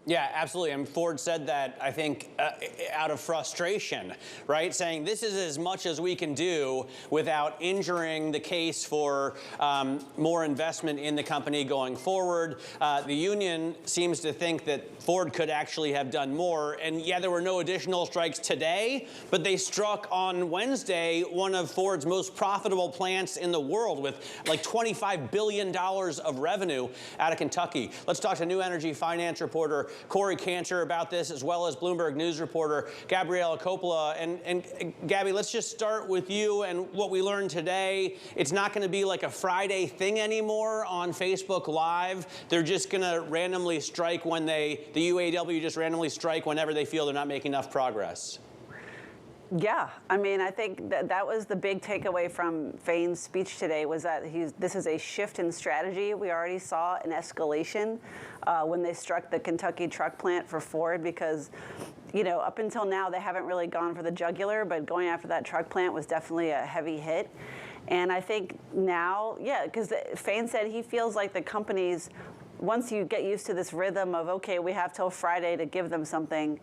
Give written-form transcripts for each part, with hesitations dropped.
Yeah, absolutely. I mean, Ford said that, I think, out of frustration, right? Saying this is as much as we can do without injuring the case for more investment in the company going forward. The union seems to think that Ford could actually have done more. And yeah, there were no additional strikes today, but they struck on Wednesday one of Ford's most profitable plants in the world with like $25 billion of revenue out of Kentucky. Let's talk to new energy finance reporter Cory Cantor about this, as well as Bloomberg News reporter Gabrielle Coppola. And Gabby, let's just start with you and what we learned today. It's not going to be like a Friday thing anymore on Facebook Live. They're just going to randomly strike when the UAW just randomly strike whenever they feel they're not making enough progress. Yeah, I mean, I think that was the big takeaway from Fain's speech today, was that this is a shift in strategy. We already saw an escalation when they struck the Kentucky truck plant for Ford, because, you know, up until now they haven't really gone for the jugular, but going after that truck plant was definitely a heavy hit. And I think now, yeah, because Fain said he feels like the companies, once you get used to this rhythm of, okay, we have till Friday to give them something,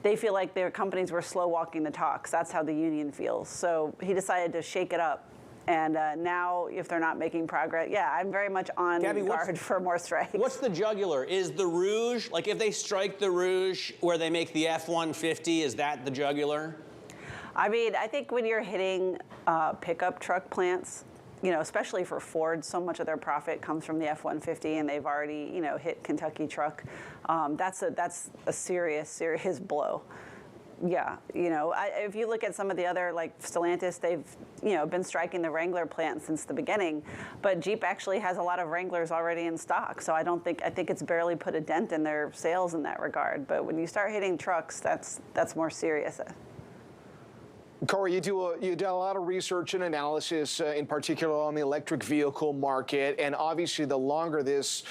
they feel like their companies were slow walking the talks. That's how the union feels. So he decided to shake it up. And now, if they're not making progress, yeah, I'm very much on guard for more strikes. What's the jugular? Is the Rouge, like if they strike the Rouge where they make the F-150, is that the jugular? I mean, I think when you're hitting pickup truck plants, you know, especially for Ford, so much of their profit comes from the F-150, and they've already, you know, hit Kentucky truck. That's a serious blow. Yeah, you know, if you look at some of the other, like Stellantis, they've, you know, been striking the Wrangler plant since the beginning, but Jeep actually has a lot of Wranglers already in stock. So I think it's barely put a dent in their sales in that regard. But when you start hitting trucks, that's more serious. Cory, you did a lot of research and analysis, in particular on the electric vehicle market, and obviously the longer this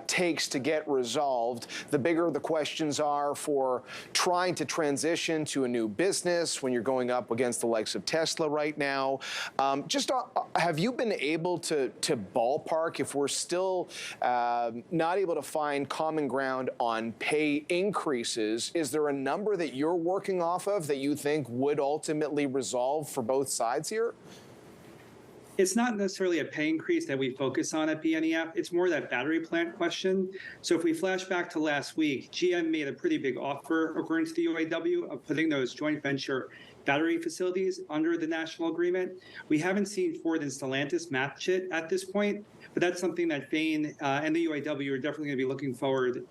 takes to get resolved, the bigger the questions are for trying to transition to a new business when you're going up against the likes of Tesla right now. Have you been able to ballpark if we're still not able to find common ground on pay increases? Is there a number that you're working off of that you think would ultimately resolve for both sides here? It's not necessarily a pay increase that we focus on at BNEF. It's more that battery plant question. So if we flash back to last week, GM made a pretty big offer, according to the UAW, of putting those joint venture battery facilities under the national agreement. We haven't seen Ford and Stellantis match it at this point, but that's something that Fain and the UAW are definitely going to be looking forward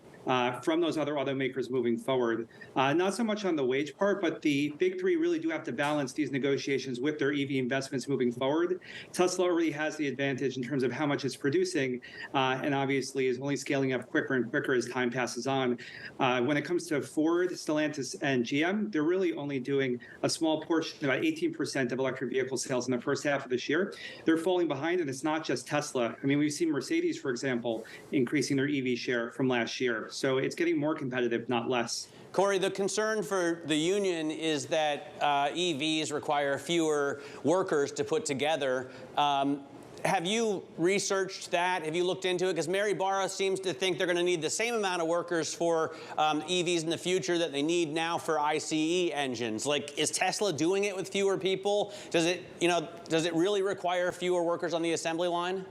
from those other automakers moving forward. Not so much on the wage part, but the big three really do have to balance these negotiations with their EV investments moving forward. Tesla already has the advantage in terms of how much it's producing, and obviously is only scaling up quicker and quicker as time passes on. When it comes to Ford, Stellantis, and GM, they're really only doing a small portion, about 18% of electric vehicle sales in the first half of this year. They're falling behind, and it's not just Tesla. I mean, we've seen Mercedes, for example, increasing their EV share from last year. So it's getting more competitive, not less. Cory, the concern for the union is that EVs require fewer workers to put together. Have you researched that? Have you looked into it? Because Mary Barra seems to think they're going to need the same amount of workers for EVs in the future that they need now for ICE engines. Like, is Tesla doing it with fewer people? Does it really require fewer workers on the assembly line?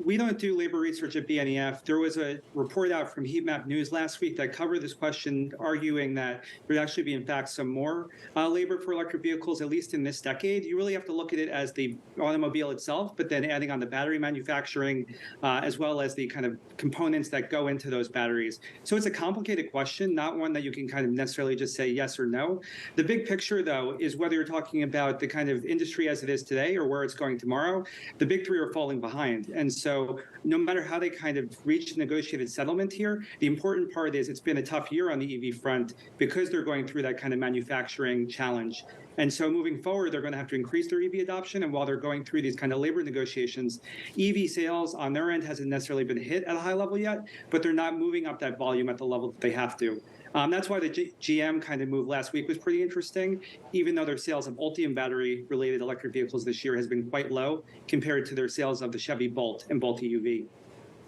We don't do labor research at BNEF. There was a report out from Heatmap News last week that covered this question, arguing that there would actually be, in fact, some more labor for electric vehicles, at least in this decade. You really have to look at it as the automobile itself, but then adding on the battery manufacturing, as well as the kind of components that go into those batteries. So it's a complicated question, not one that you can kind of necessarily just say yes or no. The big picture, though, is whether you're talking about the kind of industry as it is today or where it's going tomorrow, the big three are falling behind. And so no matter how they kind of reach a negotiated settlement here, the important part is it's been a tough year on the EV front because they're going through that kind of manufacturing challenge. And so moving forward, they're going to have to increase their EV adoption. And while they're going through these kind of labor negotiations, EV sales on their end hasn't necessarily been hit at a high level yet, but they're not moving up that volume at the level that they have to. That's why the GM kind of move last week was pretty interesting, even though their sales of Ultium battery-related electric vehicles this year has been quite low compared to their sales of the Chevy Bolt and Bolt EUV.